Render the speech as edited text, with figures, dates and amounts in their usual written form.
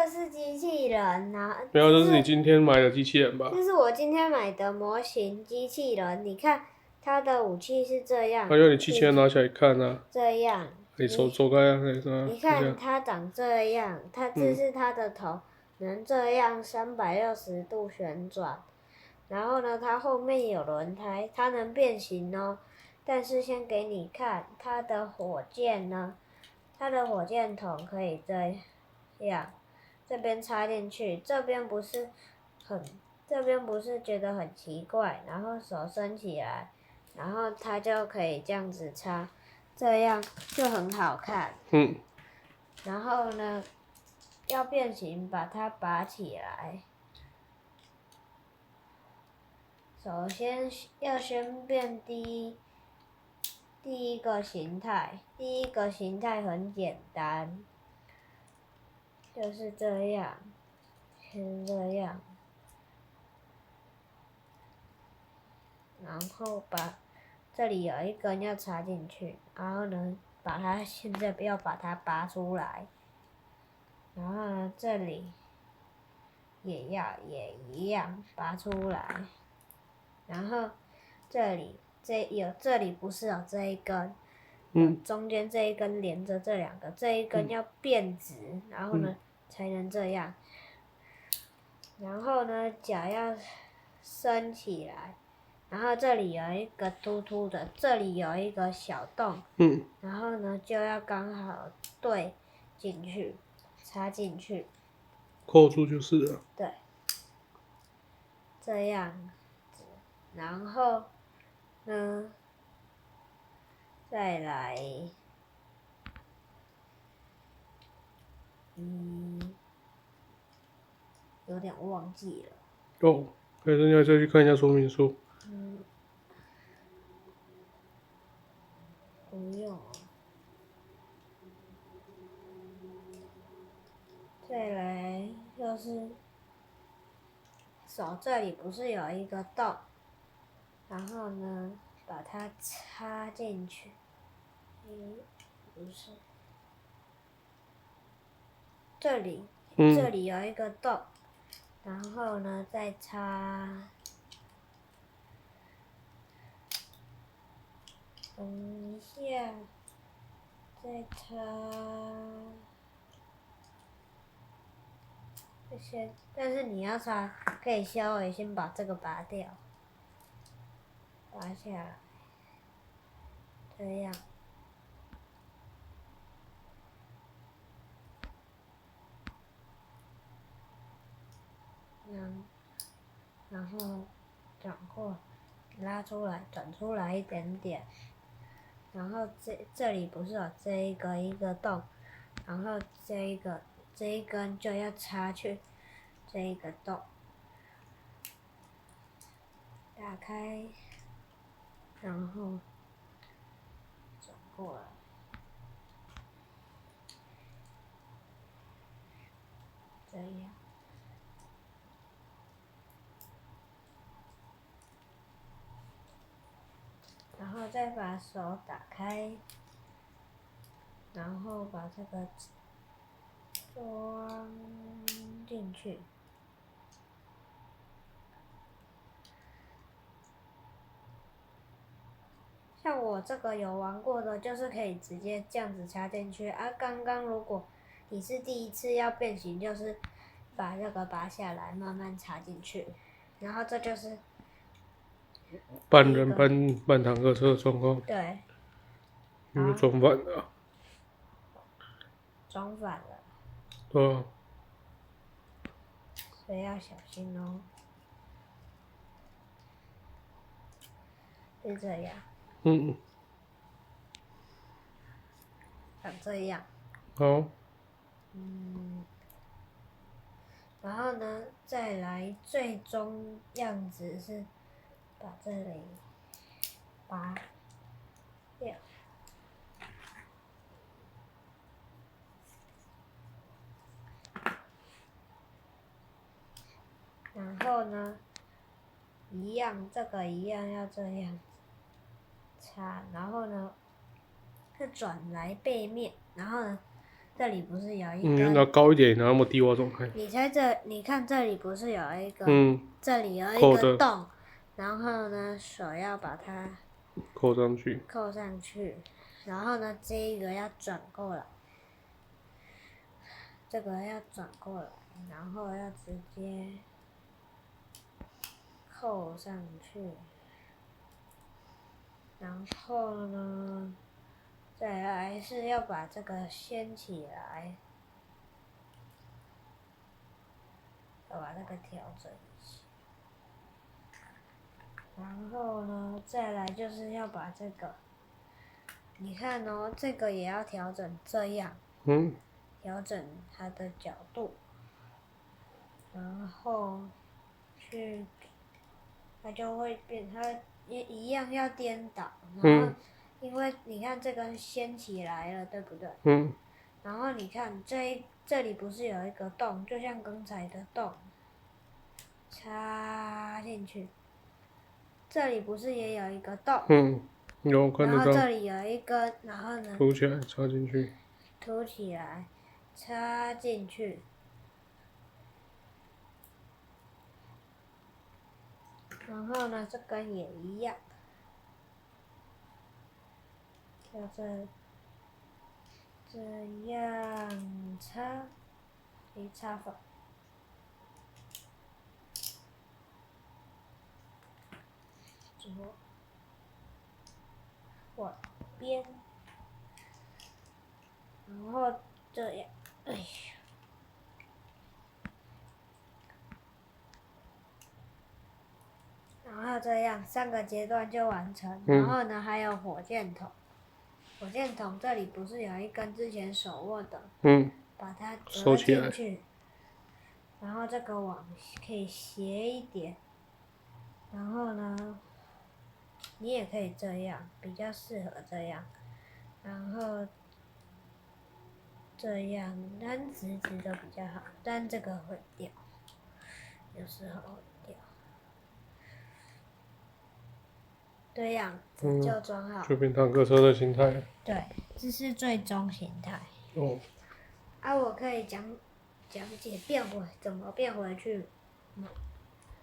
个是机器人啊。没有，这是你今天买的机器人吧？这是我今天买的模型机器人，你看它的武器是这样。还有你机器人拿起来看啊。这样。你走开啊，你看它长这样，这是它的头，能这样360度旋转。然后呢，它后面有轮胎，它能变形哦。但是先给你看它的火箭呢，它的火箭筒可以这样，这边插进去，这边不是觉得很奇怪，然后手伸起来，然后它就可以这样子插，这样就很好看。然后呢，要变形，把它拔起来。首先要先变第一个形态，第一个形态很简单，就是这样，先这样，然后把这里有一根要插进去，然后呢，现在要把它拔出来，然后呢，这里也一样拔出来，然后这里不是有这一根，中间这一根连着这两个，这一根要变直，然后呢才能这样，然后呢脚要伸起来，然后这里有一个凸凸的，这里有一个小洞，然后呢就要刚好对进去，插进去，扣住就是了。对，这样，然后呢再来，有点忘记了。哦，可以，你再去看一下说明书。不用。再来就是手这里不是有一个洞，然后呢把它插进去。不是，这里有一个洞，然后呢再插。等一下，再插这些，但是你要插可以稍微先把这个拔掉，拔下来，这样。然后转过，拉出来，转出来一点点，然后这里不是有这一个洞，然后这一根就要插去这一个洞，打开，然后转过来，这样。然后再把手打开，然后把这个装进去。像我这个有玩过的，就是可以直接这样子插进去啊。刚刚如果你是第一次要变形，就是把这个拔下来，慢慢插进去，然后这就是半人半坦克车的状况。对。因为装反了。装反了。对啊。所以要小心哦。是这样。长这样。好。然后呢，再来最终样子是把这里拔掉。然后呢，这个一样要这样插，然后呢，再转来背面，然后呢，这里不是有一嗯，根？那高一点，然后那么低，我怎么看？你看这里不是有一个？嗯，这里有一扣的个洞，然后呢，手要把它扣上去。扣上去，然后呢，这一个要转过来，这个要转过来，然后要直接扣上去，然后呢，再来是要把这个掀起来，要把这个调整一下，然后呢，再来就是要把这个，你看哦，这个也要调整这样，嗯，调整它的角度，然后去，它就会变，它也一样要颠倒，然后因为你看这根掀起来了，对不对？嗯，然后你看这里不是有一个洞，就像刚才的洞，插进去，这里不是也有一个洞？嗯，有看然得到。后这里有一根，然后呢？凸起来，插进去。凸起来，插进去。然后呢，这根也一样，就这样插，插法。左，往边，然后这样，哎呀，然后这样3个阶段就完成。然后呢，还有火箭筒，火箭筒这里不是有一根之前手握的，把它折进去，然后这个网可以斜一点，然后呢，你也可以这样，比较适合这样，然后这样单直直的比较好，但这个会掉，有时候会掉。这样子就装好。就变坦克车的形态。对，这是最终形态。哦。啊，我可以讲解怎么变回去吗？